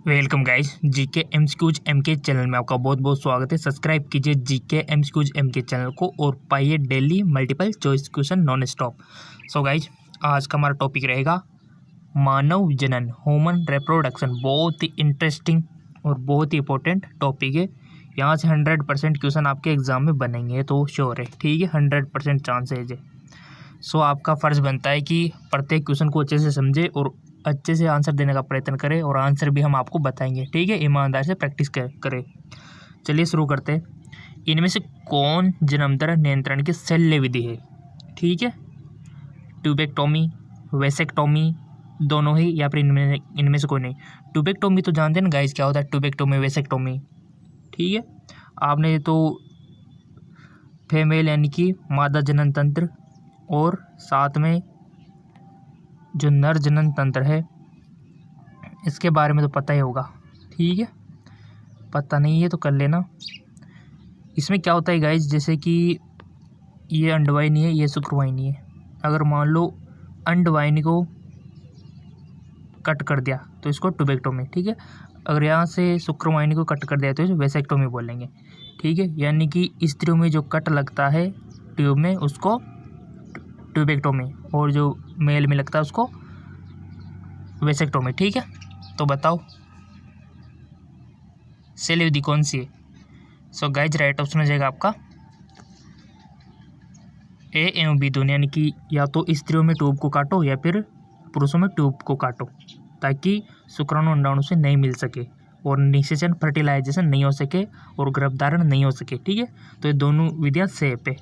Welcome guys, GK MCQs MK channel में आपका बहुत बहुत स्वागत है। सब्सक्राइब कीजिए जीके एमसीक्यूज एमके चैनल को और पाइए daily multiple choice question non stop. So guys, आज का हमारा टॉपिक रहेगा मानव जनन, ह्यूमन रिप्रोडक्शन। बहुत ही इंटरेस्टिंग और बहुत ही इंपॉर्टेंट टॉपिक है। यहाँ से 100% क्वेश्चन आपके एग्जाम में बनेंगे तो श्योर है, ठीक है। 100% चांसेज है। सो आपका फ़र्ज़ बनता है कि प्रत्येक क्वेश्चन को अच्छे से समझे और अच्छे से आंसर देने का प्रयत्न करें, और आंसर भी हम आपको बताएंगे, ठीक है। ईमानदार से प्रैक्टिस करें। चलिए शुरू करते हैं। इनमें से कौन जन्मदर नियंत्रण की शल्य विधि है? ठीक है, ट्यूबेक्टोमी, वेसेक्टोमी, दोनों ही, या फिर इनमें से कोई नहीं। ट्यूबेक्टोमी तो जानते हैं ना गाइस, क्या होता है ट्यूबेक्टोमी, वेसेक्टोमी, ठीक है। आपने तो फीमेल यानी कि मादा जनन तंत्र और साथ में जो नर जनन तंत्र है इसके बारे में तो पता ही होगा, ठीक है। पता नहीं है तो कर लेना। इसमें क्या होता है गाइस, जैसे कि ये अंडवाहिनी है, ये शुक्रवाहिनी है। अगर मान लो अंडवाहिनी को कट कर दिया तो इसको ट्यूबेक्टोमी, ठीक है। अगर यहाँ से शुक्रवाहिनी को कट कर दिया तो इसे वेसेक्टोमी बोलेंगे, ठीक है। यानी कि स्त्रियों में जो कट लगता है ट्यूब में उसको ट्यूबेक्टोमी, और जो मेल में लगता है उसको वेसेक्टोमी, ठीक है। तो बताओ शल्य विधि कौन सी है? सो गाइज, राइट ऑप्शन हो जाएगा आपका ए एवं बी दोनों, यानी कि या तो स्त्रियों में ट्यूब को काटो या फिर पुरुषों में ट्यूब को काटो, ताकि शुक्राणु अंडाणु से नहीं मिल सके और निषेचन फर्टिलाइजेशन नहीं हो सके और गर्भधारण नहीं हो सके, ठीक है। तो ये दोनों विधियाँ सेफ है,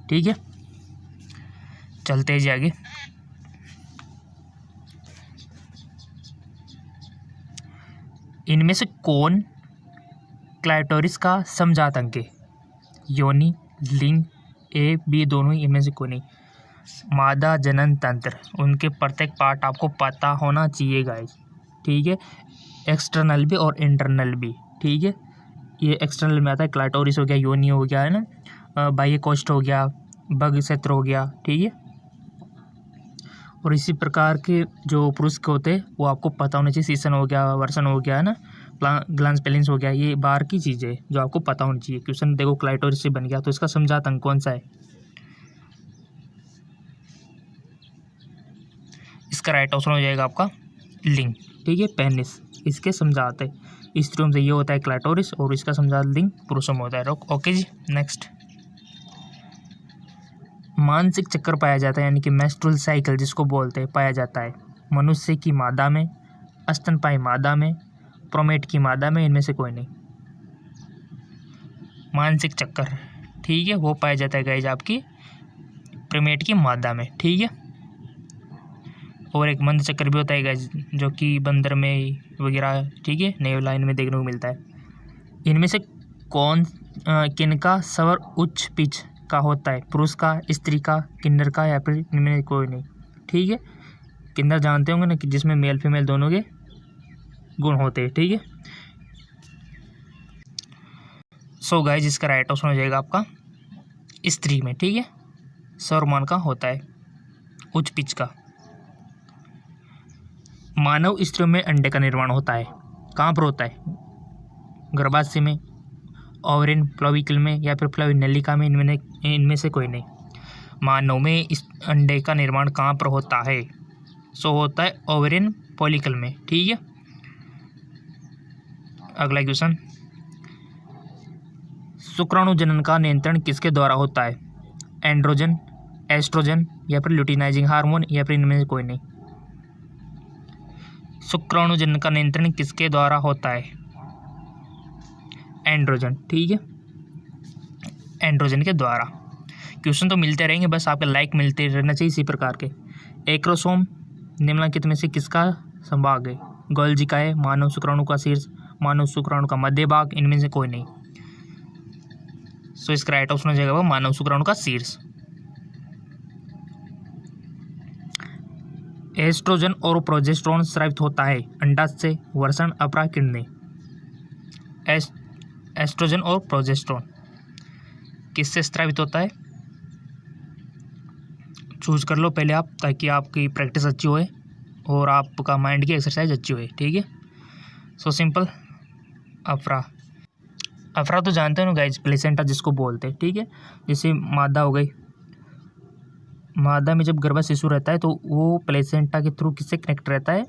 ठीक है। चलते हैं जी आगे। इनमें से कौन क्लाइटोरिस का समजात अंग है? योनि, लिंग, ए बी दोनों ही, इनमें से कोई नहीं। मादा जनन तंत्र, उनके प्रत्येक पार्ट आपको पता होना चाहिए गाइस, ठीक है। एक्सटर्नल भी और इंटरनल भी, ठीक है। ये एक्सटर्नल में आता है, क्लाइटोरिस हो गया, योनि हो गया, है ना, बाह्य कोष्ठ हो गया, भग क्षेत्र हो गया, ठीक है। और इसी प्रकार के जो पुरुष के होते हैं वो आपको पता होना चाहिए। सीसन हो गया, वर्सन हो गया, है ना, ग्लांस पेलिंस हो गया। ये बाहर की चीज़ें है जो आपको पता होनी चाहिए। क्वेश्चन देखो क्लाइटोरिस से बन गया, तो इसका समजात अंग कौन सा है? इसका राइट ऑप्शन हो जाएगा आपका लिंग, ठीक है, पेनिस। इसके समझाते स्त्रियों से ये होता है क्लाइटोरिस, और इसका समझात लिंग पुरुषों में होता है। ओके जी, नेक्स्ट। मानसिक चक्कर पाया जाता है, यानी कि मेंस्ट्रुअल साइकिल जिसको बोलते हैं, पाया जाता है मनुष्य की मादा में, स्तनपायी मादा में, प्रोमेट की मादा में, इनमें से कोई नहीं। मानसिक चक्कर, ठीक है, वो पाया जाता है गाइज आपकी प्रोमेट की मादा में, ठीक है। और एक मंद चक्कर भी होता है गाइज, जो कि बंदर में वगैरह, ठीक है, नेव लाइन में देखने को मिलता है। इनमें से कौन किनका स्वर उच्च पिच का होता है? पुरुष का, स्त्री का, किन्नर का, या फिर इनमें कोई नहीं, ठीक है। किन्नर जानते होंगे ना, कि जिसमें मेल फीमेल दोनों के गुण होते हैं, ठीक है। सो गाइस, इसका राइट ऑप्शन हो जाएगा आपका स्त्री में, ठीक है। स्वरमान का होता है उच्च पिच का। मानव स्त्रियों में अंडे का निर्माण होता है, कहाँ पर होता है? गर्भाशय में, ओवरिन, फ्लोविकल में, या फिर फ्लोवी नलिका में, इनमें से कोई नहीं। मानव में इस अंडे का निर्माण कहाँ पर होता है? सो होता है ओवरिन फॉलिकल में, ठीक है। अगला क्वेश्चन, शुक्राणु जनन का नियंत्रण किसके द्वारा होता है? एंड्रोजन, एस्ट्रोजन, या फिर ल्यूटिनाइजिंग हार्मोन, या फिर इनमें से कोई नहीं। शुक्राणु जनन का नियंत्रण किसके द्वारा होता है? एंड्रोजन, ठीक है, एंड्रोजन के द्वारा। क्वेश्चन तो मिलते रहेंगे, बस आपके लाइक मिलते रहना चाहिए इसी प्रकार के। एक्रोसोम निम्नलिखित में से किसका संभाग है? गोल्जी का है, मानव शुक्राणु का शीर्ष, मानव शुक्राणु का मध्य भाग, इनमें से कोई नहीं। सो इसका राइट ऑप्शन हो जाएगा वो मानव शुक्राणु का शीर्ष। एस्ट्रोजन और प्रोजेस्टेरोन स्रावित होता है अंडाशय से, वृषण, अपरा, किडनी। एस्ट्रोजन और प्रोजेस्टेरोन किससे स्रावित होता है? चूज कर लो पहले आप, ताकि आपकी प्रैक्टिस अच्छी होए और आपका माइंड की एक्सरसाइज अच्छी होए, ठीक है। So simple. अफरा, अफरा तो जानते हो ना गाइज, प्लेसेंटा जिसको बोलते हैं, ठीक है। जैसे मादा हो गई, मादा में जब गर्भ शिशु रहता है तो वो प्लेसेंटा के थ्रू किससे कनेक्ट रहता है,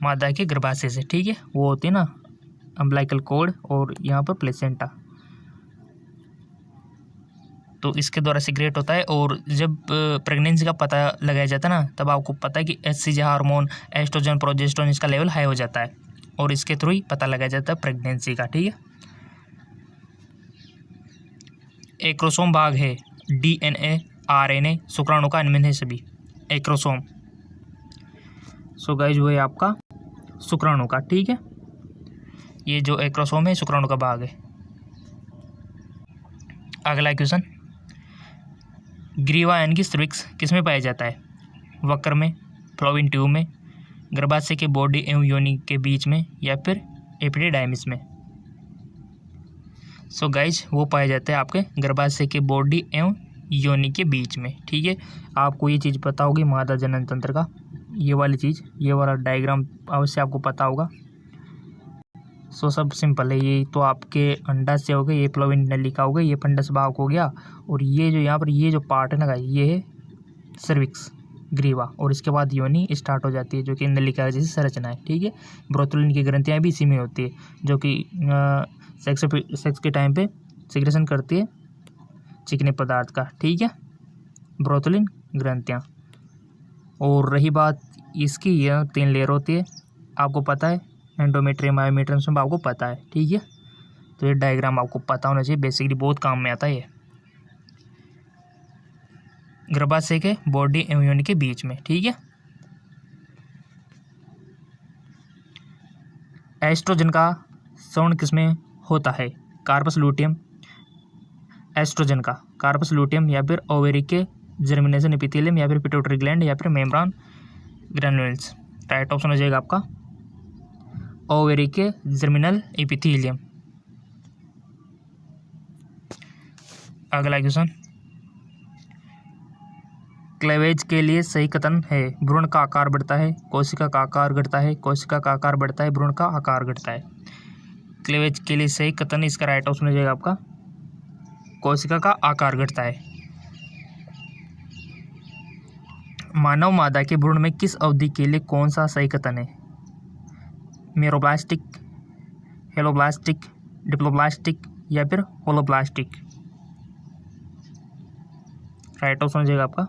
मादा के गर्भाशय से, ठीक है। वो होती है ना अम्बिलिकल कॉर्ड और यहाँ पर प्लेसेंटा, तो इसके द्वारा सीक्रेट होता है। और जब प्रेगनेंसी का पता लगाया जाता है ना, तब आपको पता है कि एचसीजी हार्मोन, एस्ट्रोजन, प्रोजेस्टेरोन, इसका लेवल हाई हो जाता है और इसके थ्रू ही पता लगाया जाता है प्रेगनेंसी का, ठीक है। एक्रोसोम भाग है, डीएनए, आरएनए, शुक्राणु का, इनमें है सभी एक्रोसोम। सो गाइस वो है आपका शुक्राणु का, ठीक है। ये जो एक्रोसोम है शुक्राणु का भाग है। अगला क्वेश्चन, ग्रीवा यानी कि सर्विक्स किस में पाया जाता है, वक्र में, फ्लोविन ट्यूब में, गर्भाशय के बॉडी एवं योनि के बीच में, या फिर एपिडिडाइमिस में। सो गाइज वो पाया जाता है आपके गर्भाशय के बॉडी एवं योनि के बीच में, ठीक है। आपको ये चीज़ पता होगी मादा जनन तंत्र का, ये वाली चीज़, ये वाला डायग्राम अवश्य आपको पता होगा। सो सब सिंपल है। ये तो आपके अंडाशय हो गए, ये फ्लोविन नलिका हो गई, ये फंडस भाग हो गया, और ये जो यहाँ पर ये जो पार्ट है ना, ये है सर्विक्स, ग्रीवा, और इसके बाद योनि स्टार्ट हो जाती है जो कि नलिका जैसी संरचना है, ठीक है। ब्रोथुलिन की ग्रंथियाँ भी इसी में होती है जो कि सेक्स के टाइम पे सिक्रेशन करती है चिकने पदार्थ का, ठीक है, ब्रोथुलिन ग्रंथियाँ। और रही बात इसकी, यह 3 लेयर होती है, आपको पता है, एंडोमेट्रियम, मायोमेट्रियम, सब आपको पता है, ठीक है। तो ये डायग्राम आपको पता होना चाहिए, बेसिकली बहुत काम में आता है ये, गर्भाशय के बॉडी एवं योनि के बीच में, ठीक है। एस्ट्रोजन का श्रवण किसमें होता है, कार्पस लूटियम, एस्ट्रोजन का कार्पस लूटियम, या फिर ओवेरी के जर्मिनेशन एपिथेलियम, या फिर पिट्यूटरी ग्लैंड, या फिर मेम्ब्रान ग्रैन्युल्स। राइट ऑप्शन हो जाएगा आपका ओवेरी के जर्मिनल एपिथेलियम। अगला क्वेश्चन, क्लेवेज के लिए सही कथन है, भ्रूण का आकार बढ़ता है, कोशिका का आकार घटता है, कोशिका का आकार बढ़ता है, भ्रूण का आकार घटता है। क्लेवेज के लिए सही कथन, इसका राइट ऑप्शन हो जाएगा आपका कोशिका का आकार घटता है। मानव मादा के भ्रूण में किस अवधि के लिए कौन सा सही कथन है, मेरोब्लास्टिक, हेलोब्लास्टिक, डिप्लोब्लास्टिक, या फिर होलोब्लास्टिक। राइट ऑप्शन हो जाएगा आपका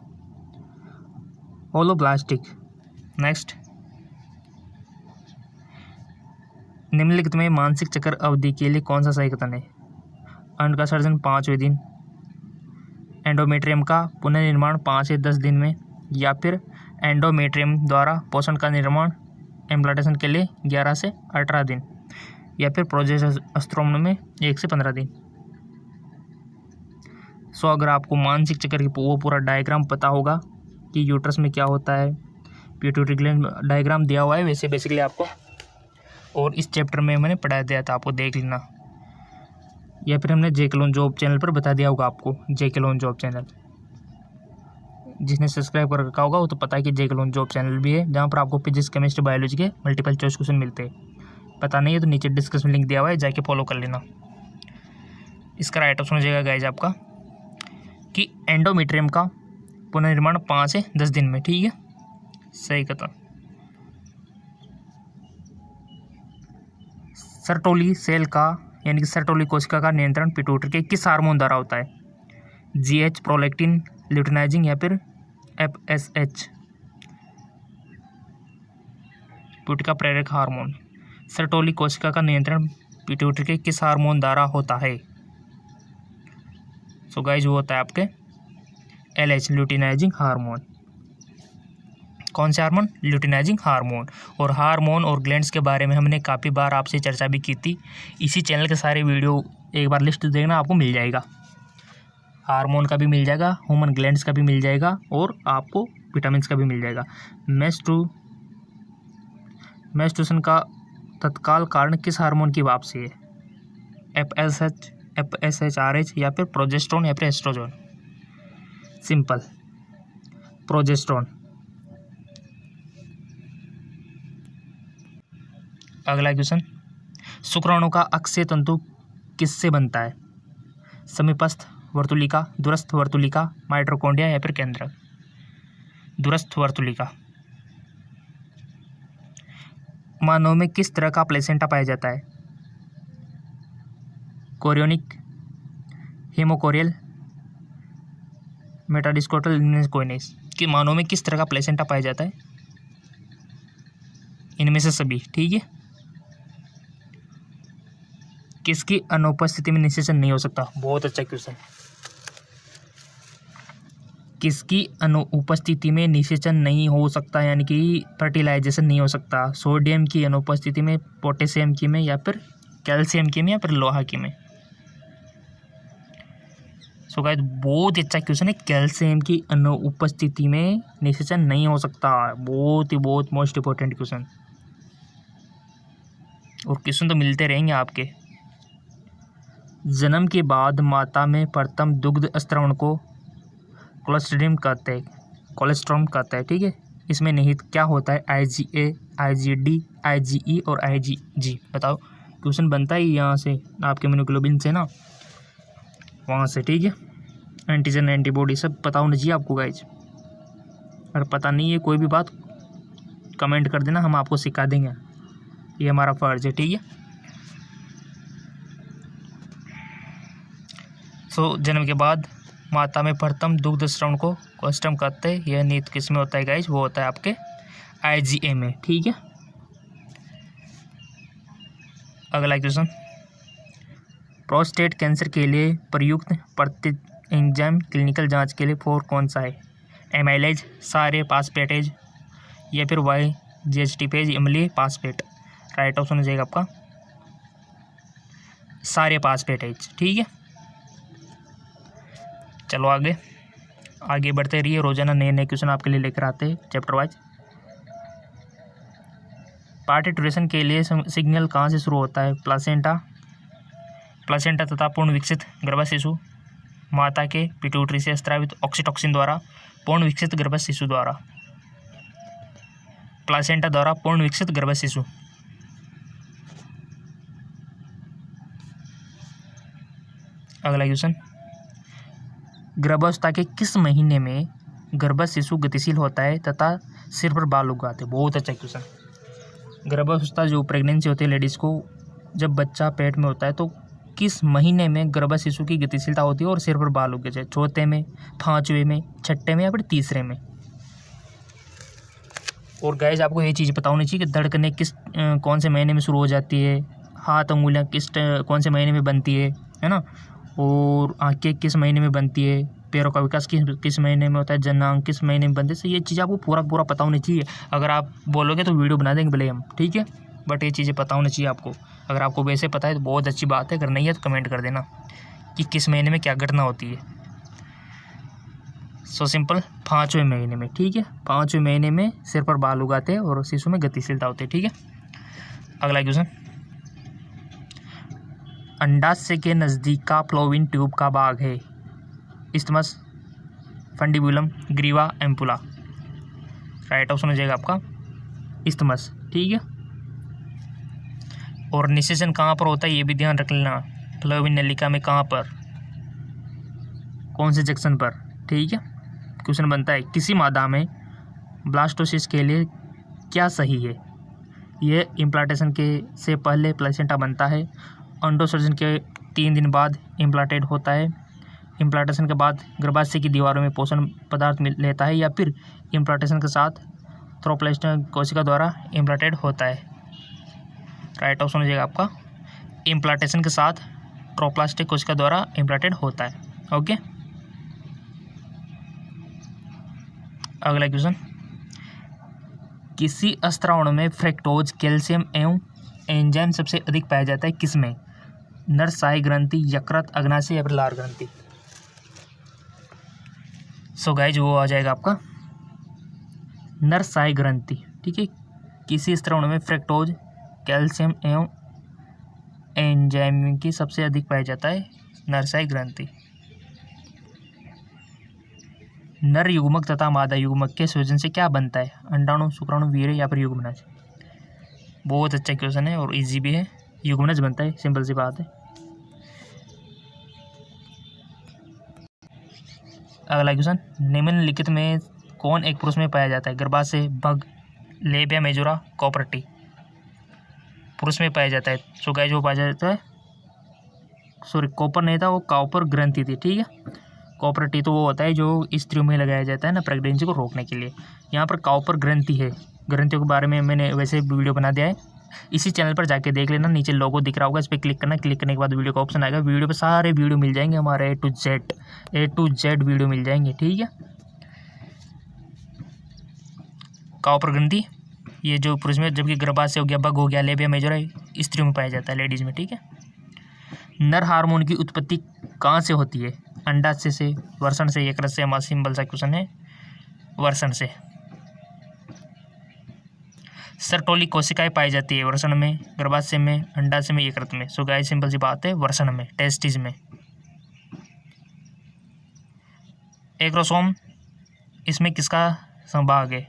होलोब्लास्टिक। नेक्स्ट, निम्नलिखित में मानसिक चक्र अवधि के लिए कौन सा सही कथन है, अंड का सर्जन 5वें दिन, एंडोमेट्रियम का पुनर्निर्माण 5 से 10 दिन में, या फिर एंडोमेट्रियम द्वारा पोषण का निर्माण इम्प्लांटेशन के लिए 11 से 18 दिन, या फिर प्रोजेस्टेरोन में 1 से 15 दिन। सो अगर आपको मानसिक चक्र की वो पूरा डायग्राम पता होगा कि यूट्रस में क्या होता है, पिट्यूटरी ग्लैंड डायग्राम दिया हुआ है वैसे बेसिकली आपको, और इस चैप्टर में मैंने पढ़ा दिया था, आपको देख लेना, या फिर हमने जेके जॉब चैनल पर बता दिया होगा आपको, जेके जॉब चैनल जिसने सब्सक्राइब कर रखा होगा वो तो पता है कि जेके जॉब चैनल भी है, जहाँ पर आपको फिजिक्स, केमिस्ट्री, बायोलॉजी के मल्टीपल चॉइस क्वेश्चन मिलते हैं। पता नहीं है तो नीचे डिस्क्रिप्शन लिंक दिया हुआ है, जाके फॉलो कर लेना। इसका राइट ऑप्शन हो जाएगा गाइज आपका कि एंडोमेट्रियम का पुनर्निर्माण 5 से 10 दिन में, ठीक है, सही कथन। सर्टोली सेल का यानी कि सर्टोली कोशिका का नियंत्रण पिट्यूटरी के किस हार्मोन द्वारा होता है, जीएच, प्रोलैक्टिन, ल्यूटिनाइजिंग, या फिर एफएसएच। पिट्यूटरी का प्रेरक हार्मोन, सर्टोली कोशिका का नियंत्रण पिट्यूटरी के किस हार्मोन द्वारा होता है। सो गाइज वो होता है आपके एलएच, ल्यूटिनाइजिंग हार्मोन। कौन से हार्मोन, ल्यूटिनाइजिंग हार्मोन। और हार्मोन और ग्लैंड्स के बारे में हमने काफ़ी बार आपसे चर्चा भी की थी, इसी चैनल के सारे वीडियो एक बार लिस्ट देखना, आपको मिल जाएगा, हार्मोन का भी मिल जाएगा, ह्यूमन ग्लैंड्स का भी मिल जाएगा, और आपको विटामिन्स का भी मिल जाएगा। मेंस्ट्रुएशन का तत्काल कारण किस हार्मोन की वापसी है, एफएसएच, एफएसएचआरएच, या फिर प्रोजेस्टेरोन, या फिर एस्ट्रोजन। Simple, progesterone. अगला क्वेश्चन, शुक्राणु का अक्षय तंतु किससे बनता है? समीपस्थ वर्तुलिका, दूरस्थ वर्तुलिका, माइटोकॉन्ड्रिया या फिर केंद्रक? दूरस्थ वर्तुलिका। मानव में किस तरह का प्लेसेंटा पाया जाता है? कोरियोनिक, हेमोकोरियल, मेटाडिस्कोटल, कोइनेस। कि मानव में किस तरह का प्लेसेंटा पाया जाता है? इनमें से सभी। ठीक है। किसकी अनुपस्थिति में निषेचन नहीं हो सकता? बहुत अच्छा क्वेश्चन। किसकी अनुपस्थिति में निषेचन नहीं हो सकता, यानी कि फर्टिलाइजेशन नहीं हो सकता? सोडियम की अनुपस्थिति में, पोटेशियम की में, या फिर कैल्शियम की में, या फिर लोहा की में? सो गाइस बहुत अच्छा क्वेश्चन है। कैल्शियम की अनुपस्थिति में निषेचन नहीं हो सकता। बहुत मोस्ट इंपॉर्टेंट क्वेश्चन, और क्वेश्चन तो मिलते रहेंगे आपके। जन्म के बाद माता में प्रथम दुग्ध स्त्रवण को कोलेस्ट्रम कहते हैं, कोलेस्ट्रॉम कहता है। ठीक है। इसमें निहित क्या होता है? IgA, IgD, IgE और IgG। बताओ, क्वेश्चन बनता है यहाँ से आपके इम्यूनोग्लोबिन से ना, वहाँ से। ठीक है। एंटीजन, एंटीबॉडी सब पता होना चाहिए आपको गाइज। अगर पता नहीं है कोई भी बात, कमेंट कर देना, हम आपको सिखा देंगे। ये हमारा फर्ज है। ठीक है। सो जन्म के बाद माता में प्रथम दुग्ध स्त्रवण को कोलेस्ट्रम कहते हैं। यह निहित किस में होता है गाइज? वो होता है आपके IgA में। ठीक है। अगला क्वेश्चन, प्रोस्टेट कैंसर के लिए प्रयुक्त प्रति एंजाइम क्लिनिकल जांच के लिए फोर कौन सा है? एमाइलेज, सारे पासपेटेज, या फिर GHTPase, इमली पासपेट? राइट ऑप्शन हो जाएगा आपका सारे पासपेटेज। ठीक है। चलो आगे बढ़ते रहिए। रोजाना नए नए क्वेश्चन आपके लिए लेकर आते हैं चैप्टर वाइज। पार्टिट्यूरेशन के लिए सिग्नल कहाँ से शुरू होता है? प्लासेंटा तथा पूर्ण विकसित गर्भ शिशु, माता के पिट्यूटरी से स्रावित ऑक्सीटोसिन द्वारा, पूर्ण विकसित गर्भ शिशु द्वारा? प्लासेंटा द्वारा पूर्ण विकसित गर्भ शिशु। अगला क्वेश्चन, गर्भावस्था के किस महीने में गर्भ शिशु गतिशील होता है तथा सिर पर बाल उगाते हैं? बहुत अच्छा क्वेश्चन। गर्भावस्था जो प्रेगनेंसी होती है लेडीज़ को, जब बच्चा पेट में होता है, तो किस महीने में गर्भ शिशु की गतिशीलता होती है और सिर पर बाल उगे जाए? चौथे में, पाँचवें में, छठे में, या फिर तीसरे में? और गाइस आपको ये चीज़ पता होनी चाहिए कि धड़कनें कौन से महीने में शुरू हो जाती है, हाथ उंगलियां कौन से महीने में बनती है ना, और आंखें किस महीने में बनती है, पैरों का विकास किस महीने में होता है, जनांग किस महीने में बनते हैं। ये चीज़ आपको पूरा पता होनी चाहिए। अगर आप बोलोगे तो वीडियो बना देंगे भले हम, ठीक है, बट ये चीज़ें पता होनी चाहिए आपको। अगर आपको वैसे पता है तो बहुत अच्छी बात है, अगर नहीं है तो कमेंट कर देना कि किस महीने में क्या घटना होती है। सो सिंपल, 5वें महीने में। ठीक है, 5वें महीने में सिर पर बाल उगाते हैं और शिशु में गतिशीलता होती है। ठीक है। अगला क्वेश्चन, अंडाशय के नज़दीक का फ्लोविन ट्यूब का भाग है? इस्थमस, फंडिबुलम, ग्रीवा, एम्पुला? राइट ऑप्शन हो जाएगा आपका इस्थमस। ठीक है। और निषेचन कहाँ पर होता है ये भी ध्यान रख लेना। फ्लोविन नलिका में कहाँ पर, कौन से जंक्शन पर? ठीक है। क्वेश्चन बनता है, किसी मादा में ब्लास्टोसिस के लिए क्या सही है? यह इम्प्लांटेशन के से पहले प्लेसेंटा बनता है, अंडोसर्जन के 3 दिन बाद इम्प्लांटेड होता है, इम्प्लांटेशन के बाद गर्भाशय की दीवारों में पोषण पदार्थ लेता है, या फिर इम्प्लांटेशन के साथ थ्रोप्लास्ट कोशिका द्वारा इम्प्लांटेड होता है? राइट ऑप्शन हो जाएगा आपका इम्प्लांटेशन के साथ ट्रोप्लास्टिक कोशिका द्वारा इम्प्लांटेड होता है। ओके। अगला क्वेश्चन, किसी स्त्रावण में फ्रक्टोज, कैल्शियम एवं एंजाइम सबसे अधिक पाया जाता है किसमें? नरसाई ग्रंथि, यकृत, अग्नाशय, या फिर लार ग्रंथि? सो गाइज वो आ जाएगा आपका नरसाई ग्रंथि। ठीक है। किसी स्त्रावण में फ्रक्टोज, कैल्शियम एवं एंजाइम की सबसे अधिक पाया जाता है नरसाई ग्रंथि। नर युग्मक तथा मादा युग्मक के संयोजन से क्या बनता है? अंडाणु, शुक्राणु, वीर्य, या फिर युग्मनज? बहुत अच्छा क्वेश्चन है और इजी भी है, युग्मनज बनता है, सिंपल सी बात है। अगला क्वेश्चन, निम्नलिखित में कौन एक पुरुष में पाया जाता है? गर्भाशय, भग, लेबिया मेजोरा, कॉपर्टी। पुरुष में पाया जाता है। सो गाइस वो पाया जाता है, सॉरी कॉपर नहीं था, वो कॉपर ग्रंथि थी, ठीक है। कॉपर्टी तो वो होता है जो स्त्रियों में लगाया जाता है ना प्रेगनेंसी को रोकने के लिए। यहाँ पर कॉपर ग्रंथि है। ग्रंथियों के बारे में मैंने वैसे वीडियो बना दिया है, इसी चैनल पर जाके देख लेना, नीचे लोगो दिख रहा होगा, इस पर क्लिक करना, क्लिक करने के बाद वीडियो का ऑप्शन आएगा, वीडियो पे सारे वीडियो मिल जाएंगे हमारे ए टू जेड वीडियो मिल जाएंगे, ठीक है। कॉपर ग्रंथि ये जो पुरुष में, जबकि गर्भाशय हो गया, बग हो गया, लेबिया मेजोरा स्त्रियों में पाया जाता है, लेडीज में, ठीक है। नर हार्मोन की उत्पत्ति कहाँ से होती है? अंडाशय से, वर्षण से, यकृत से। हमारा सिंपल सा क्वेश्चन है, वर्षण से। सर्टोली कोशिकाएं पाई जाती है वर्षण में, गर्भाशय में, अंडाशय में, यकृत में। सो गाइस सिंपल सी बात है, वर्षण में, टेस्टिस में। एक्रोसोम इसमें किसका संभाग है?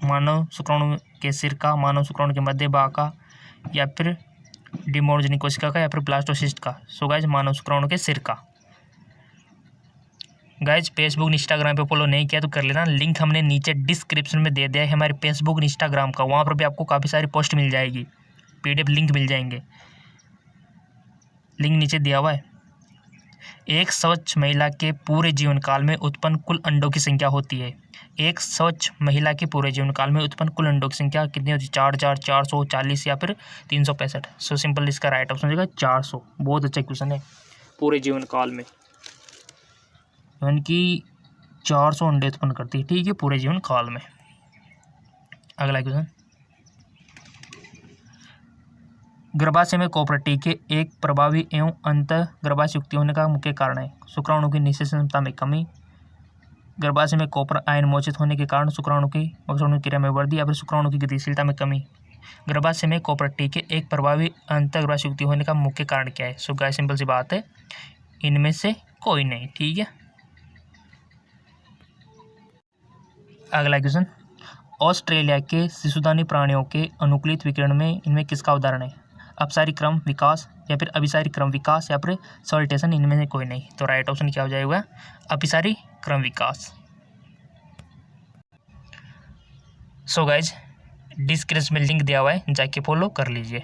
मानव शुक्राणु के सिर का, मानव शुक्राणु के मध्य भाग का, या फिर डिमोर्जेनिक कोशिका का, या फिर ब्लास्टोसिस्ट का। सो गाइस मानव शुक्राणु के सिर का। गाइज फेसबुक इंस्टाग्राम पे फॉलो नहीं किया तो कर लेना, लिंक हमने नीचे डिस्क्रिप्शन में दे दिया है हमारे फेसबुक इंस्टाग्राम का, वहाँ पर भी आपको काफ़ी सारी पोस्ट मिल जाएगी, PDF लिंक मिल जाएंगे, लिंक नीचे दिया हुआ है। एक स्वच्छ महिला के पूरे जीवन काल में उत्पन्न कुल अंडों की संख्या होती है। एक स्वच्छ महिला के पूरे जीवन काल में उत्पन्न कुल अंडों की संख्या कितनी होती है? 440 या फिर 365। सो सिंपल इसका राइट ऑप्शन हो जाएगा 400। बहुत अच्छा क्वेश्चन है, पूरे जीवन काल में यानी कि 400 अंडे उत्पन्न करती है, ठीक है, पूरे जीवन काल में। अगला क्वेश्चन, गर्भाशय में कॉपर्टी के एक प्रभावी एवं अंत गर्भाशय युक्ति होने का मुख्य कारण है? शुक्राणु की निषेचन क्षमता में कमी, गर्भाशय में कॉपर आयन मोचित होने के कारण शुक्राणु की क्रिया में वृद्धि, या फिर शुक्राणु की गतिशीलता में कमी। गर्भाशय में कॉपर्टी के एक प्रभावी अंत गर्भाशय युक्ति होने का मुख्य कारण क्या है? सो गाइस सिंपल सी बात है, इनमें से कोई नहीं, ठीक है। अगला क्वेश्चन, ऑस्ट्रेलिया के शिशुदानी प्राणियों के अनुकूलित विकिरण में इनमें किसका उदाहरण है? अपसारी क्रम विकास, या फिर अभिसारी क्रम विकास, या फिर सॉल्टेशन। इनमें से कोई नहीं। तो राइट ऑप्शन क्या हो जाएगा? अभिसारी क्रम विकास। सो गाइज डिस्क्रिप्शन में लिंक दिया हुआ है, जाके फॉलो कर लीजिए।